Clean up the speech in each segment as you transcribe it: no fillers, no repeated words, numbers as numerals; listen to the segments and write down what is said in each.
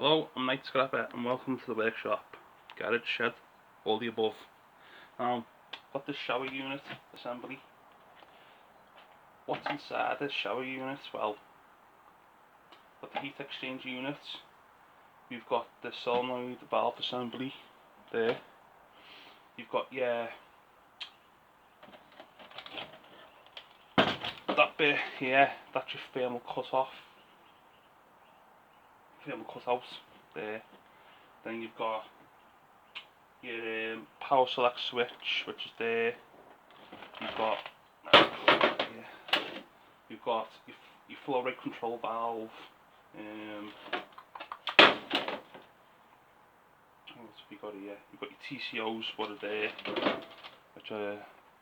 Hello, I'm Night Scrapper and welcome to the workshop. Garage, shed, all the above. Now, got this shower unit assembly. What's inside this shower unit? Well, got the heat exchange unit. We've got the solenoid valve assembly there. You've got your that bit here, that's your thermal cutout there. Then you've got your power select switch, which is there. You've got your flow rate control valve. What else have you got here? You've got your TCOs, what are there, which I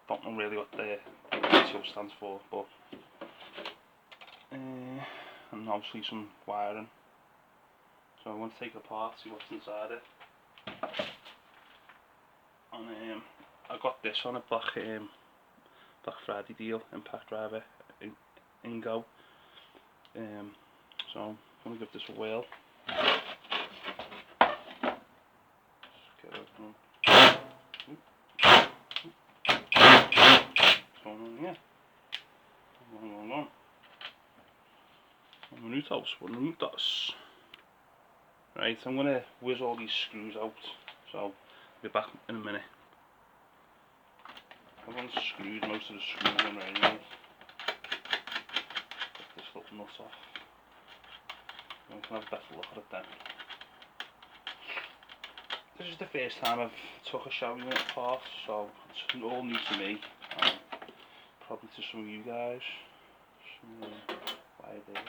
don't know really what the TCO stands for, but and obviously some wiring. So I'm going to take it apart, see what's inside it. And I got this on a Black Friday deal, impact driver, Ingo. So I'm going to give this a whirl. Just get it on. What's going on here? What's going on? Minutos. Right, I'm going to whiz all these screws out, so I'll be back in a minute. I've unscrewed most of the screws in right now. Get this little nut off. I can have a better look at it then. This is the first time I've took a shower unit apart, so it's all new to me, and probably to some of you guys. So, why there?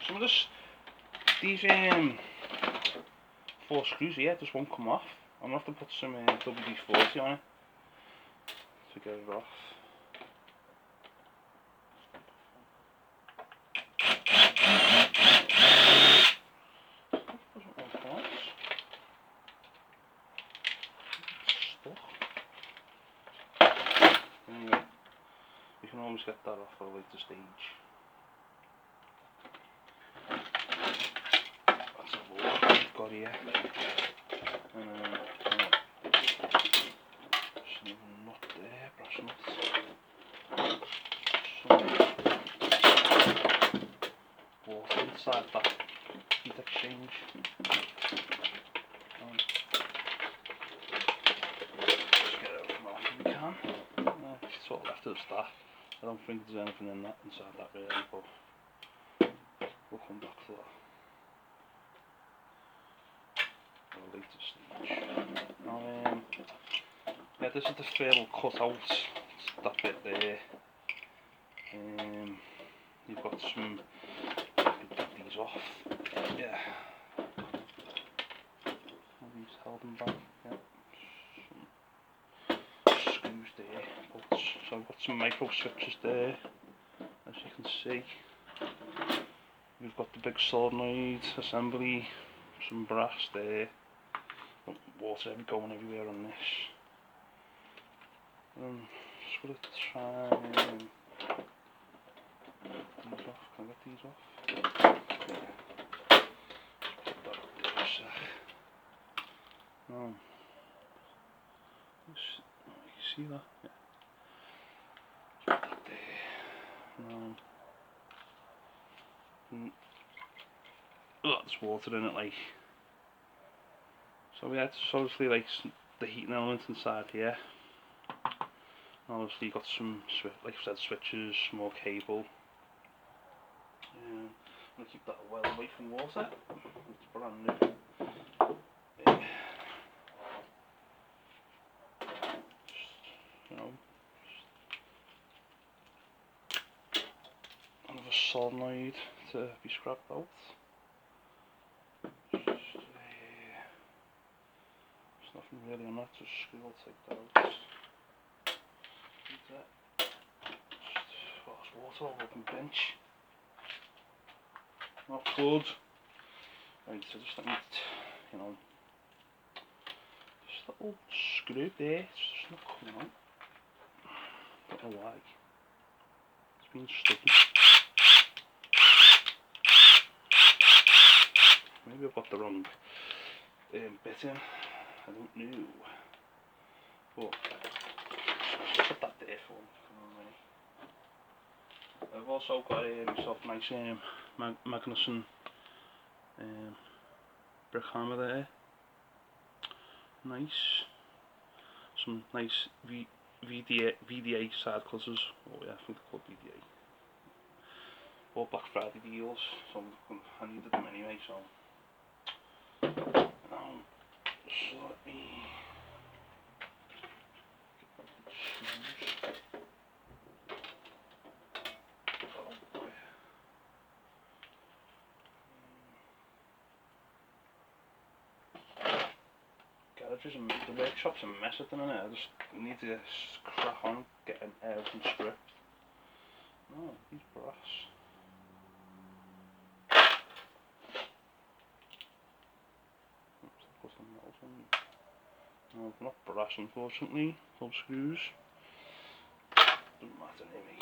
Some of these 4 screws here just won't come off. I'm going to have to put some WD-40 on it to get it off. Doesn't want to come off. It's stuck. Anyway, you can always get that off at a later stage. That's a look I've got here. And just another nut there, brass nut. Some water inside that heat exchange. Just get it off if we can. It's all left of the stack. I don't think there's anything inside that really, but we'll come back to that at a later stage. Now, yeah, this is the thermal cutout. It's that bit there. You've got some. You can get these off. Yeah. All these held them back. Yeah. Some screws there. So I've got some micro switches there, as you can see. We've got the big solenoid assembly, some brass there. Water going everywhere on this. Just going to try and these off. Can I get these off? Yeah. Put that up there a sec. Now, you see that? Yeah. Put that there. Now, there's water in it, like. So yeah, it's obviously like the heating element inside here. Obviously you've got some, like I said, switches, more cable. I'm going to keep that well away from water. It's brand new. Another solenoid to be scrapped out. There's nothing really on that, just screw, I'll take that out. Just water all over the bench. Not good. Right, so just need, just a little screw there, it's just not coming out. Don't know why. It's been sticky. Maybe I've got the wrong bit in. I don't know. But put that there for me. I've also got myself a nice Magnuson brick hammer there. Nice. Some nice VDA side cutters. Oh yeah, I think they're called VDA. All Black Friday deals, so I needed them anyway, so let me the workshop's a mess at the minute. I just need to crack on getting everything stripped. No, these brass. No, not brass unfortunately, full screws. Doesn't matter to me.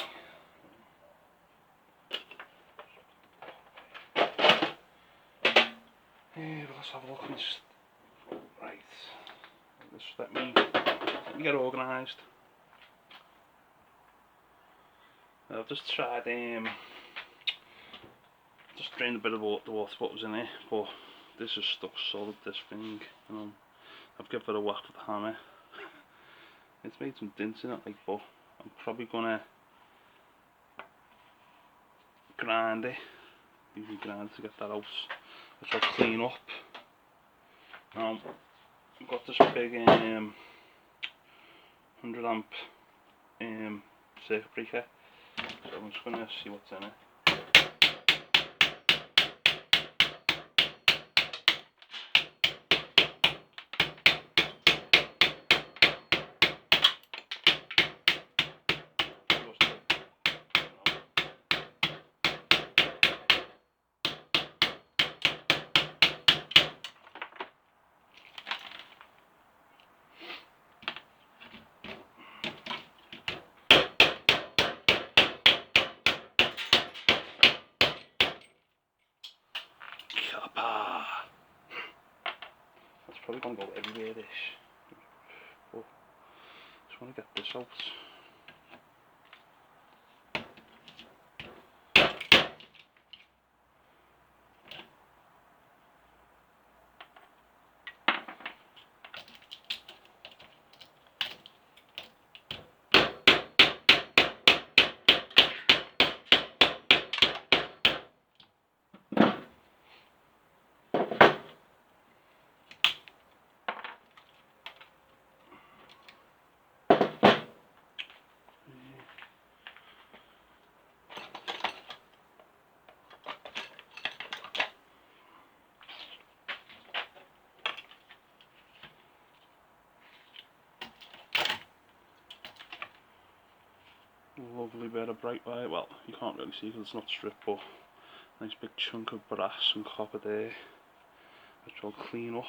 Let's have a look. Right. Let me get organised. I've just tried just drained a bit of the water what was in it, but this is stuck solid, this thing. I've given it a whack with the hammer. It's made some dents in it, like, but I'm probably gonna grind it. Usually grind to get that out, which I'll clean up. Now I've got this big 100 amp circuit breaker, so I'm just gonna see what's in it. That's probably going to go everywhere, this. But just want to get this out. Lovely bit of bright white. Well, you can't really see because it's not stripped, but nice big chunk of brass and copper there, which I'll clean up.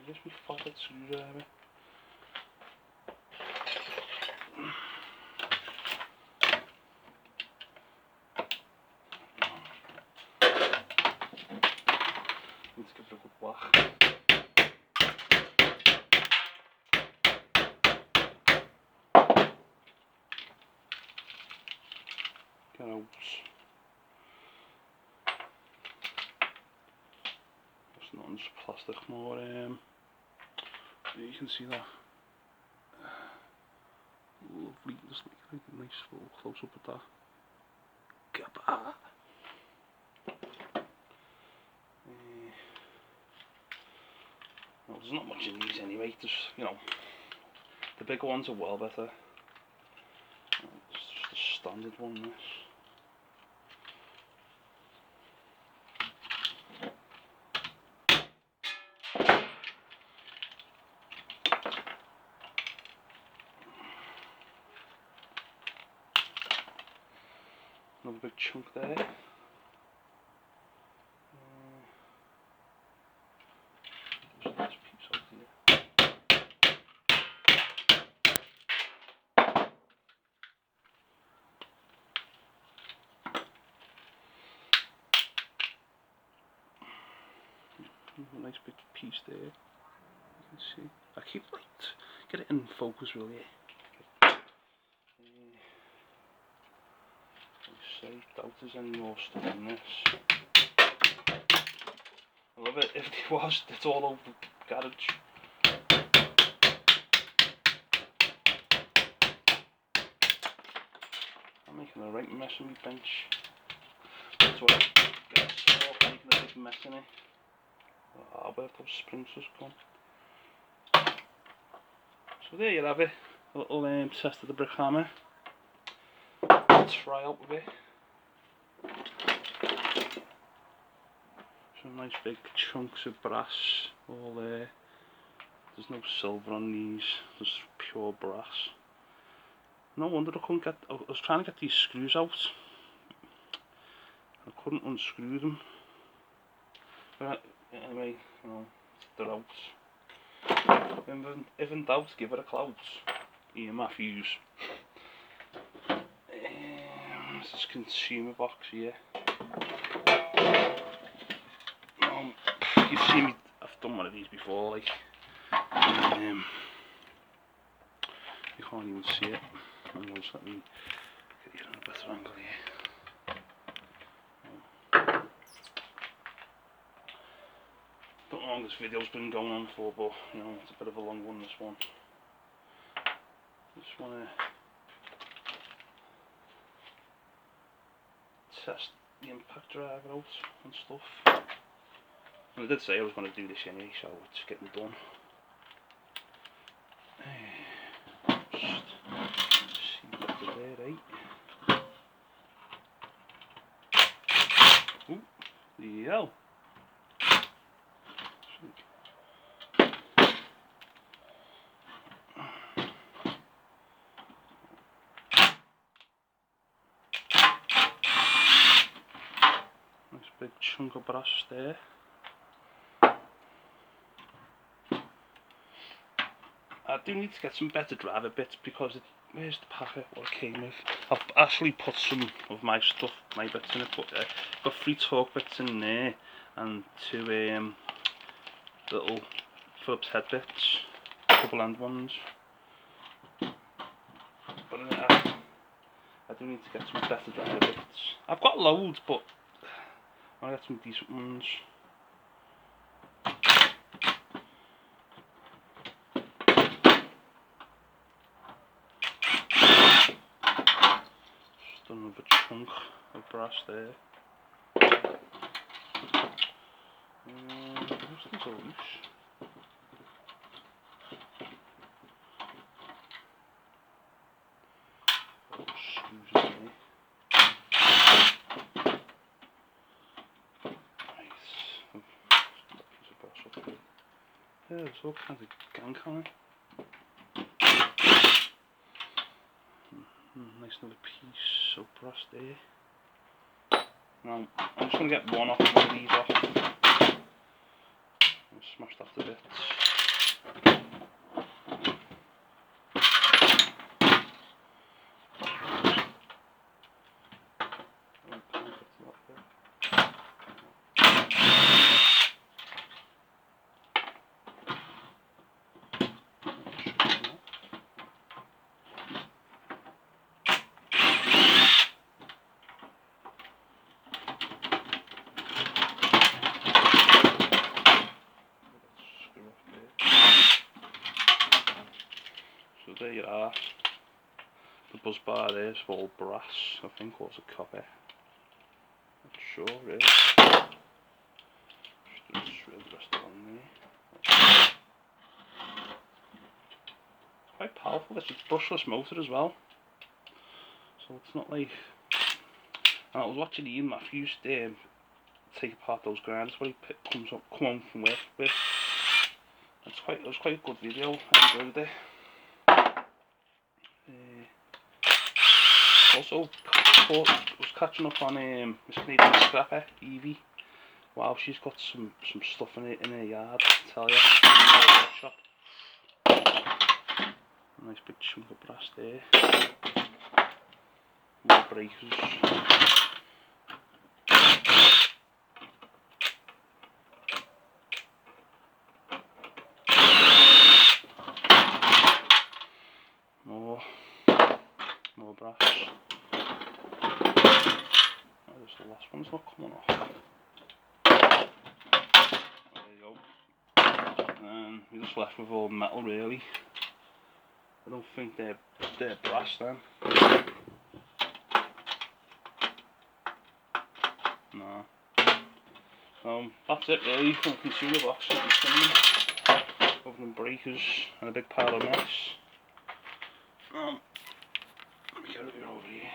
Just be flatted screwdriver. Need to give it a good whack. Get out. That's not just plastic, more you can see that. Lovely, just like a nice little close up at that. Gabba. Well, there's not much in these anyway. There's, the bigger ones are well better. It's just a standard one, this. Another big chunk there. Just this piece out here. A nice big piece there. You can see. I keep like get it in focus really. Say, doubt there's any more stuff in this. I love it. If there was, it's all over the garage. I'm making a right mess of my bench. That's what I get sort making a big mess in it. I'll bet those springs just come. So there you have it. A little test of the brick hammer. Try out with it. Some nice big chunks of brass all there. There's no silver on these, just pure brass. No wonder I couldn't get, I was trying to get these screws out. I couldn't unscrew them. But anyway, you know, they're out. If in doubt, give it a clout. Ian Matthews. This is consumer box here. You've seen me, I've done one of these before, like, you can't even see it. Just let me get you on a better angle here. Don't know how long this video's been going on for, but you know, it's a bit of a long one, this one. Just want to test the impact driver out and stuff. And I did say I was going to do this anyway, so it's getting done. Just see what's there, right? Ooh, there you go. Nice big chunk of brass there. I do need to get some better driver bits because where's the packet what it came with? I've actually put some of my stuff, my bits in it, but I've got 3 torque bits in there and 2 little Phillips head bits, double end ones. But I do need to get some better driver bits. I've got loads, but I want to get some decent ones. Just another chunk of brass there. Those things are loose. Screws in there. Nice. Piece of brass up there. Yeah, there's all kinds of gank on it. Nice another piece of brass there. Now, I'm just going to get one of these off. And smash that to bits. So there you are. The buzz bar there is all brass, I think, or it's a copper. Not sure really. Just shred the rest on there. Quite powerful. It's a brushless motor as well, so it's not like. And I was watching Ian Matthews take apart those grinders. What he come home from work with. It was quite a good video. I enjoyed it. Also, was catching up on Miss Canadian Scrapper, Evie. Wow, she's got some stuff in her yard, I tell you. Shop. Nice big chunk of brass there. More breakers. one's not coming off. There you go. And we're just left with all metal really. I don't think they're brass then. No. That's it really from the consumer box. Other than breakers and a big pile of mess. Let me get it over here.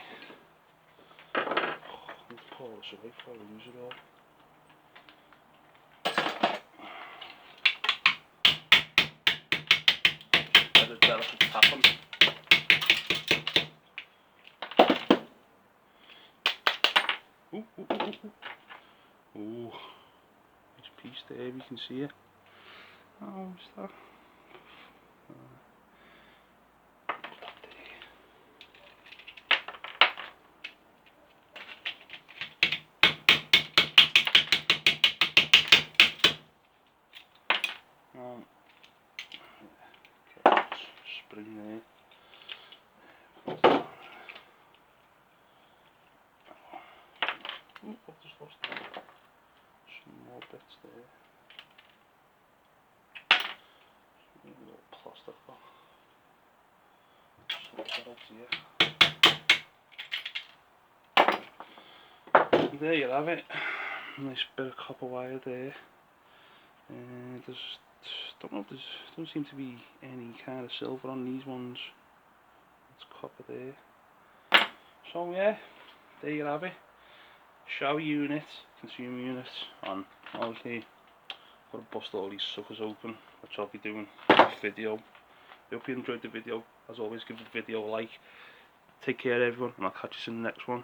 Let's pour this away before I lose it all. Let it delicate tapping. Ooh, ooh, ooh, ooh. Ooh. Nice piece there, we can see it. Oh, what's that? Okay, spring there. Ooh, I've just lost that. Some more bits there. Maybe a little plastic back. Sort that out here. There you have it. Nice bit of copper wire there. Don't seem to be any kind of silver on these ones. It's copper there. So yeah, there you have it. Shower unit, consumer unit on. Obviously, got to bust all these suckers open, which I'll be doing in this video. I hope you enjoyed the video. As always, give the video a like. Take care everyone, and I'll catch you in the next one.